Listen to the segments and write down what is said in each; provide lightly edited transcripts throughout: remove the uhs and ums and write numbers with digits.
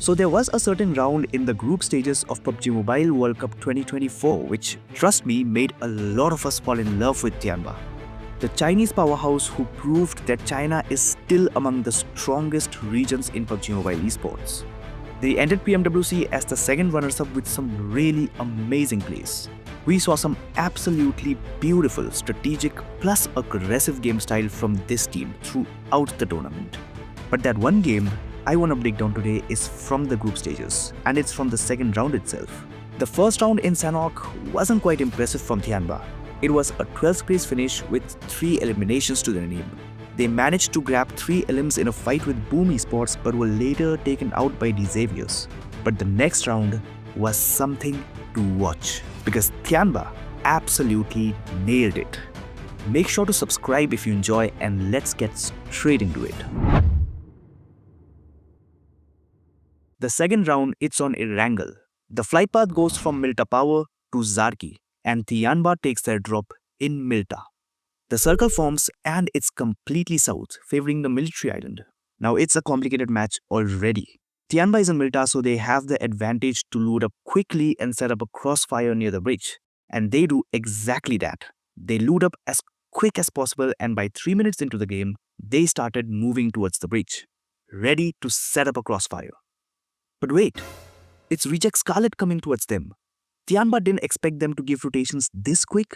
So there was a certain round in the group stages of PUBG Mobile World Cup 2024 which, trust me, made a lot of us fall in love with Tianba. The Chinese powerhouse who proved that China is still among the strongest regions in PUBG Mobile esports. They ended PMWC as the second runners-up with some really amazing plays. We saw some absolutely beautiful, strategic plus aggressive game style from this team throughout the tournament. But that one game I want to break down today is from the group stages, and it's from the second round itself. The first round in Sanhok wasn't quite impressive from Tianba. It was a 12th place finish with 3 eliminations to their name. They managed to grab 3 ELIMS in a fight with Boom Esports but were later taken out by the Xaviers. But the next round was something to watch because Tianba absolutely nailed it. Make sure to subscribe if you enjoy, and let's get straight into it. The second round, it's on Erangel. The flight path goes from Milta Power to Zarki, and Tianba takes their drop in Milta. The circle forms and it's completely south, favoring the military island. Now it's a complicated match already. Tianba is in Milta, so they have the advantage to load up quickly and set up a crossfire near the bridge. And they do exactly that. They load up as quick as possible, and by 3 minutes into the game, they started moving towards the bridge, ready to set up a crossfire. But wait, it's Reject Scarlet coming towards them. Tianba didn't expect them to give rotations this quick.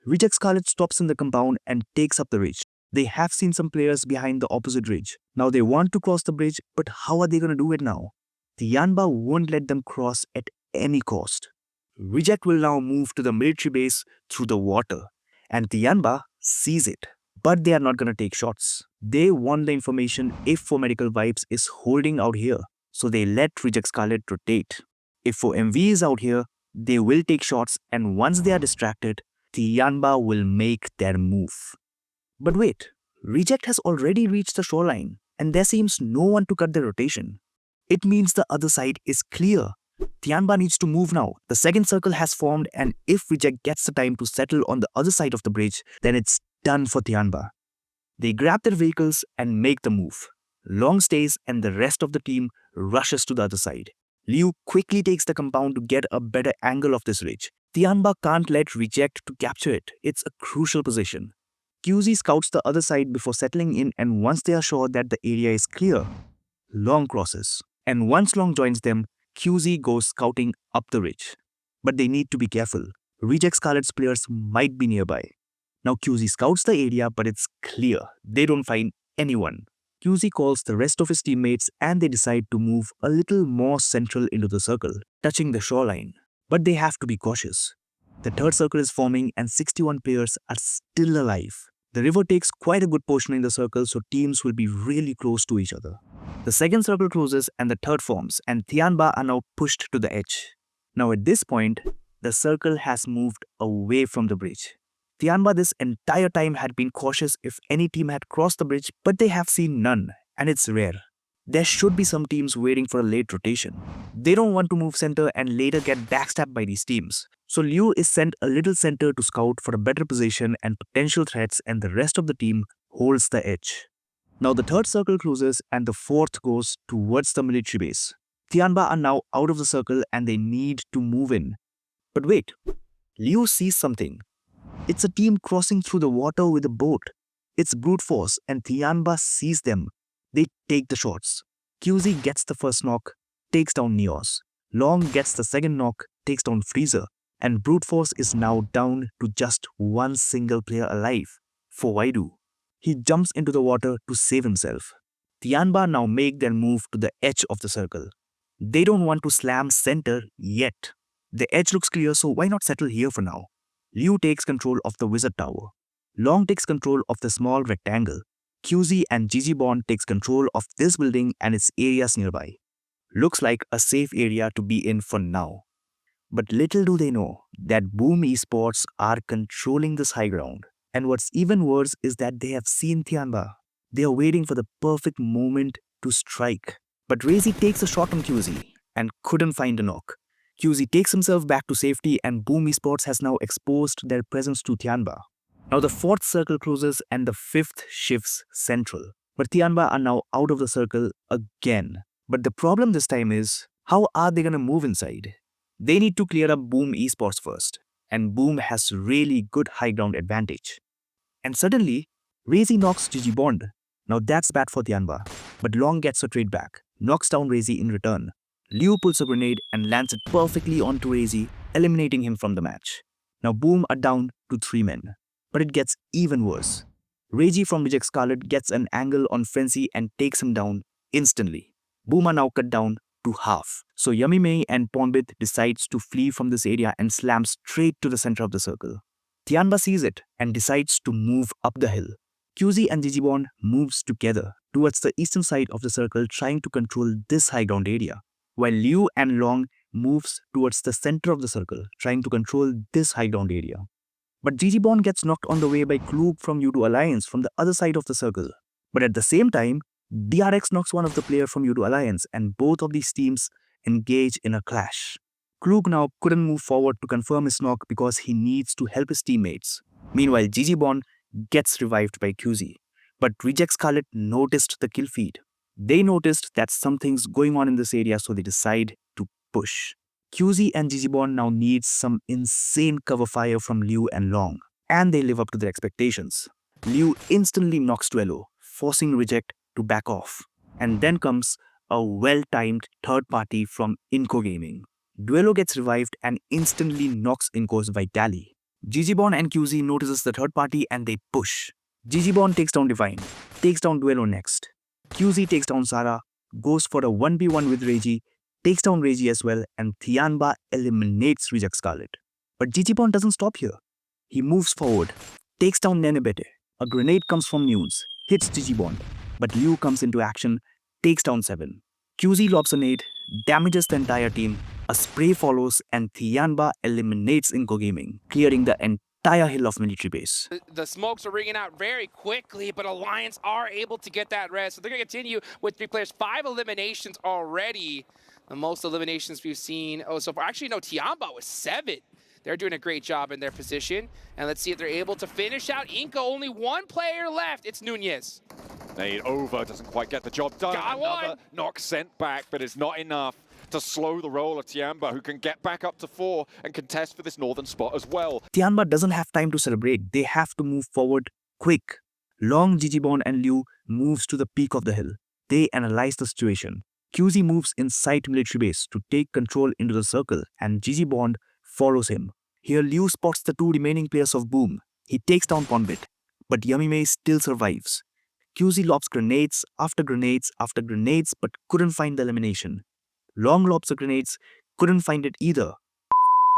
Reject Scarlet stops in the compound and takes up the ridge. They have seen some players behind the opposite ridge. Now they want to cross the bridge, but how are they going to do it now? Tianba won't let them cross at any cost. Reject will now move to the military base through the water, and Tianba sees it. But they are not going to take shots. They want the information if For Medical Vibes is holding out here, so they let Reject Scarlet rotate. If For MV is out here, they will take shots, and once they are distracted, Tianba will make their move. But wait, Reject has already reached the shoreline, and there seems no one to cut the rotation. It means the other side is clear. Tianba needs to move now. The second circle has formed, and if Reject gets the time to settle on the other side of the bridge, then it's done for Tianba. They grab their vehicles and make the move. Long stays and the rest of the team rushes to the other side. Liu quickly takes the compound to get a better angle of this ridge. Tianba can't let Reject to capture it. It's a crucial position. QZ scouts the other side before settling in, and once they are sure that the area is clear, Long crosses. And once Long joins them, QZ goes scouting up the ridge. But they need to be careful. Reject Scarlet's players might be nearby. Now QZ scouts the area, but it's clear. They don't find anyone. QZ calls the rest of his teammates and they decide to move a little more central into the circle, touching the shoreline. But they have to be cautious. The third circle is forming and 61 players are still alive. The river takes quite a good portion in the circle, so teams will be really close to each other. The second circle closes and the third forms, and Tianba are now pushed to the edge. Now at this point, the circle has moved away from the bridge. Tianba this entire time had been cautious if any team had crossed the bridge, but they have seen none, and it's rare. There should be some teams waiting for a late rotation. They don't want to move center and later get backstabbed by these teams. So Liu is sent a little center to scout for a better position and potential threats, and the rest of the team holds the edge. Now the third circle closes and the fourth goes towards the military base. Tianba are now out of the circle and they need to move in. But wait, Liu sees something. It's a team crossing through the water with a boat. It's brute force and Tianba sees them. They take the shots. QZ gets the first knock, takes down Neos. Long gets the second knock, takes down Freezer. And brute force is now down to just one single player alive. For Waidu. He jumps into the water to save himself. Tianba now make their move to the edge of the circle. They don't want to slam center yet. The edge looks clear, so why not settle here for now? Liu takes control of the wizard tower. Long takes control of the small rectangle. QZ and GG Bond takes control of this building and its areas nearby. Looks like a safe area to be in for now. But little do they know that Boom Esports are controlling this high ground. And what's even worse is that they have seen Tianba. They are waiting for the perfect moment to strike. But Razy takes a shot on QZ and couldn't find a knock. QZ takes himself back to safety and Boom Esports has now exposed their presence to Tianba. Now the fourth circle closes and the fifth shifts central. But Tianba are now out of the circle again. But the problem this time is, how are they gonna move inside? They need to clear up Boom Esports first, and Boom has really good high ground advantage. And suddenly, Razy knocks GG Bond. Now that's bad for Tianba, but Long gets a trade back, knocks down Razy in return. Liu pulls a grenade and lands it perfectly onto Razy, eliminating him from the match. Now Boom are down to 3 men, but it gets even worse. Razy from Reject Scarlet gets an angle on Frenzy and takes him down instantly. Boom are now cut down to half. So Yummy Mei and Ponbit decides to flee from this area and slam straight to the center of the circle. Tianba sees it and decides to move up the hill. QZ and Jijibon moves together towards the eastern side of the circle trying to control this high ground area, while Liu and Long moves towards the center of the circle trying to control this high ground area. But Jijibon gets knocked on the way by Klug from U2 Alliance from the other side of the circle. But at the same time, DRX knocks one of the players from U2 Alliance and both of these teams engage in a clash. Klug now couldn't move forward to confirm his knock because he needs to help his teammates. Meanwhile, Jijibon gets revived by QZ. But Reject Scarlet noticed the kill feed. They noticed that something's going on in this area, so they decide to push. QZ and Jijibon now need some insane cover fire from Liu and Long, and they live up to their expectations. Liu instantly knocks Duelo, forcing Reject to back off. And then comes a well-timed third party from Inco Gaming. Duelo gets revived and instantly knocks Inco's Vitali. Jijibon and QZ notices the third party and they push. Jijibon takes down Divine, takes down Duelo next. QZ takes down Sara, goes for a 1v1 with Reiji, takes down Reiji as well, and Tianba eliminates Reject Scarlet. But Jijibon doesn't stop here. He moves forward, takes down Nenebete. A grenade comes from Nunes, hits Jijibon, but Liu comes into action, takes down 7. QZ lobs a nade, damages the entire team, a spray follows, and Tianba eliminates Inco Gaming, clearing the entire hill of military base. The smokes are ringing out very quickly, but Alliance are able to get that res. So they're going to continue with 3 players. 5 eliminations already. The most eliminations we've seen so far. Actually, no, Tianba was 7. They're doing a great job in their position. And let's see if they're able to finish out Inco. Only 1 player left. It's Nunez. Nade over, doesn't quite get the job done. Got Another one. knock sent back, but it's not enough to slow the roll of Tianba, who can get back up to 4 and contest for this northern spot as well. Tianba doesn't have time to celebrate. They have to move forward quick. Long, Jijibon and Liu moves to the peak of the hill. They analyze the situation. QZ moves inside military base to take control into the circle, and Jijibon follows him. Here Liu spots the 2 remaining players of Boom. He takes down Ponbit, but Yummy Mei still survives. QZ lobs grenades after grenades after grenades but couldn't find the elimination. Long lobs the grenades, couldn't find it either.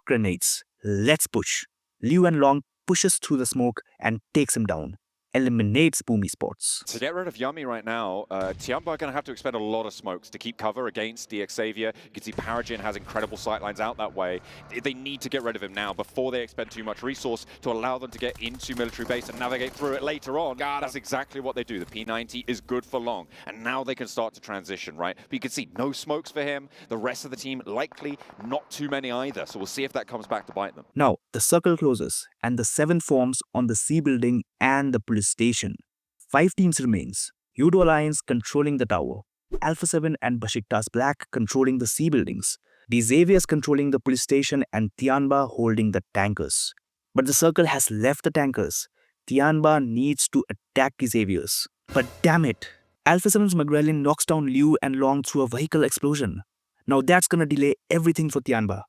Grenades. Let's push. Liu and Long pushes through the smoke and takes him down. Eliminates Boom Esports. To get rid of Yummy right now, Tianba are going to have to expend a lot of smokes to keep cover against DX Xavier. You can see Paragin has incredible sightlines out that way. They need to get rid of him now before they expend too much resource to allow them to get into military base and navigate through it later on. That's exactly what they do. The P90 is good for Long, and now they can start to transition, right? But you can see no smokes for him. The rest of the team, likely not too many either. So we'll see if that comes back to bite them. Now, the circle closes, and the 7 forms on the C building and the police station. 5 teams remains. U2 Alliance controlling the tower, Alpha 7 and Besiktas Black controlling the C buildings, the Xaviers controlling the police station, and Tianba holding the tankers. But the circle has left the tankers. Tianba needs to attack the Xaviers. But damn it, Alpha 7's Magrelin knocks down Liu and Long through a vehicle explosion. Now that's gonna delay everything for Tianba.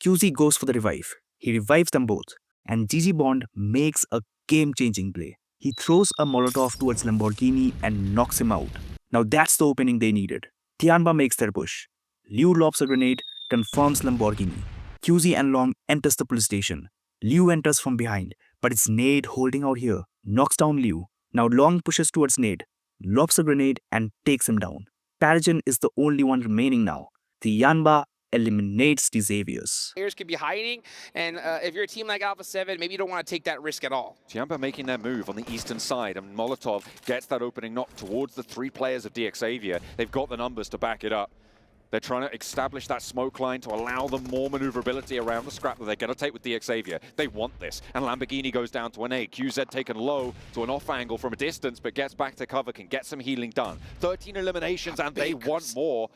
QZ goes for the revive. He revives them both, and Jijibon makes a game-changing play. He throws a Molotov towards Lamborghini and knocks him out. Now that's the opening they needed. Tianba makes their push. Liu lobs a grenade, confirms Lamborghini. QZ and Long enters the police station. Liu enters from behind, but it's Nade holding out here. Knocks down Liu. Now Long pushes towards Nade, lobs a grenade and takes him down. Paragin is the only one remaining now. Tianba eliminates the Xaviers. Players could be hiding, and if you're a team like Alpha 7, maybe you don't want to take that risk at all. Tianba making their move on the eastern side, and Molotov gets that opening knock towards the 3 players of DX Xavier. They've got the numbers to back it up. They're trying to establish that smoke line to allow them more maneuverability around the scrap that they're going to take with the Xavier. They want this. And Lamborghini goes down to an 8. QZ taken low to an off angle from a distance, but gets back to cover, can get some healing done. 13 eliminations, and they want more.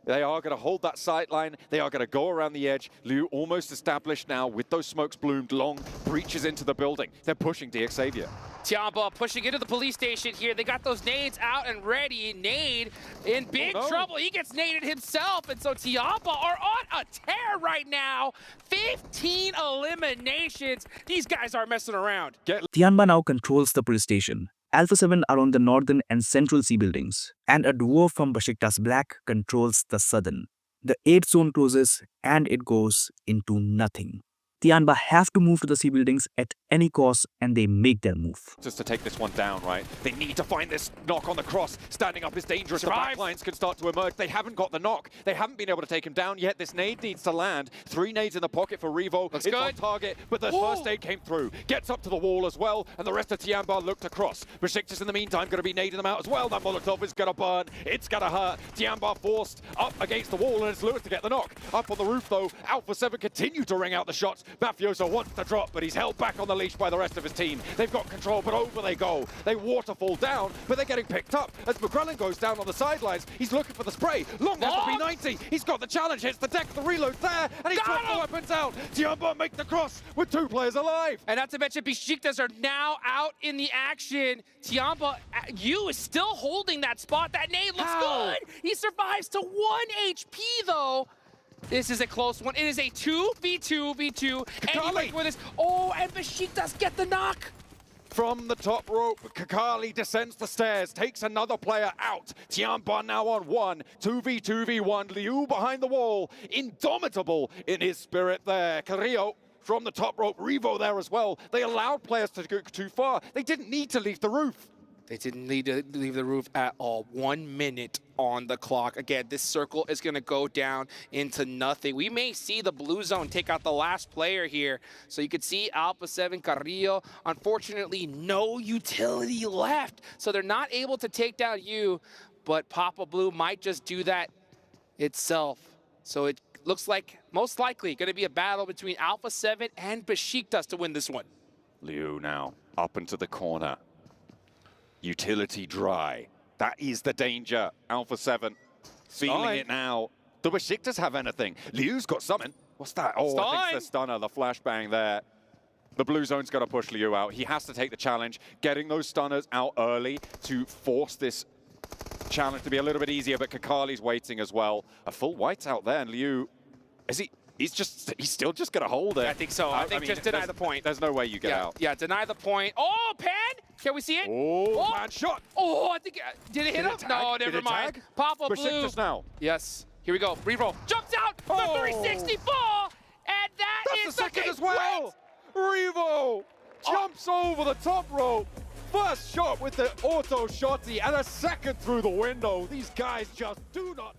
They are going to hold that sight line. They are going to go around the edge. Liu almost established now with those smokes bloomed, long breaches into the building. They're pushing the Xavier. Tianba pushing into the police station here. They got those nades out and ready. Nade in big trouble. He gets naded himself. And so Tianba are on a tear right now. 15 eliminations. These guys aren't messing around. Tianba now controls the police station. Alpha 7 are on the northern and central C buildings, and a duo from Besiktas Black controls the southern. The 8 zone closes, and it goes into nothing. Tianba have to move to the C buildings at any cost, and they make their move. Just to take this one down, right? They need to find this knock on the cross. Standing up is dangerous. The backlines can start to emerge. They haven't got the knock. They haven't been able to take him down yet. This nade needs to land. 3 nades in the pocket for Revo. It's on target, but the first nade came through. Gets up to the wall as well, and the rest of Tianba looked across. Besiktas in the meantime going to be nading them out as well. That Molotov is going to burn. It's going to hurt. Tianba forced up against the wall, and it's Lewis to get the knock. Up on the roof, though, Alpha 7 continue to ring out the shots. Mafioso wants to drop, but he's held back on the leash by the rest of his team. They've got control, but over they go. They waterfall down, but they're getting picked up. As McCrellan goes down on the sidelines, he's looking for the spray. Long has the P90. He's got the challenge, hits the deck, the reload there, and he's got the weapons out. Tianba make the cross with 2 players alive. And not to mention, Besiktas are now out in the action. Tianba, you is still holding that spot. That nade looks good. He survives to 1 HP, though. This is a close one. It is a 2v2v2. Anyway, for this. Oh, and Besiktas get the knock. From the top rope, Kakali descends the stairs, takes another player out. Tianba now on 1, 2v2v1. Liu behind the wall, indomitable in his spirit there. Carrillo from the top rope, Revo there as well. They allowed players to go too far. They didn't need to leave the roof. They didn't need to leave the roof at all. 1 minute on the clock. Again, this circle is going to go down into nothing. We may see the blue zone take out the last player here. So you could see Alpha 7, Carrillo. Unfortunately, no utility left. So they're not able to take down you, but Papa Blue might just do that itself. So it looks like most likely going to be a battle between Alpha 7 and Besiktas to win this one. Liu now up into the corner. Utility dry. That is the danger. Alpha 7 feeling it now. Do Besiktas have anything? Liu's got something. What's that? Oh, I think it's the stunner, the flashbang there. The blue zone's got to push Liu out. He has to take the challenge. Getting those stunners out early to force this challenge to be a little bit easier, but Kakali's waiting as well. A full white out there, and Liu, is he? He's still just going to hold it. I think so. I think just deny the point. There's no way you get out. Yeah, deny the point. Oh, pan! Can we see it? Oh, man shot. Oh, I think, did it hit him? No, never mind. Papa Blue. Besiktas now. Yes. Here we go. Reroll. Jumps out. The 364. And That's the second as well. Revo jumps over the top rope. First shot with the auto shotty and a second through the window. These guys just do not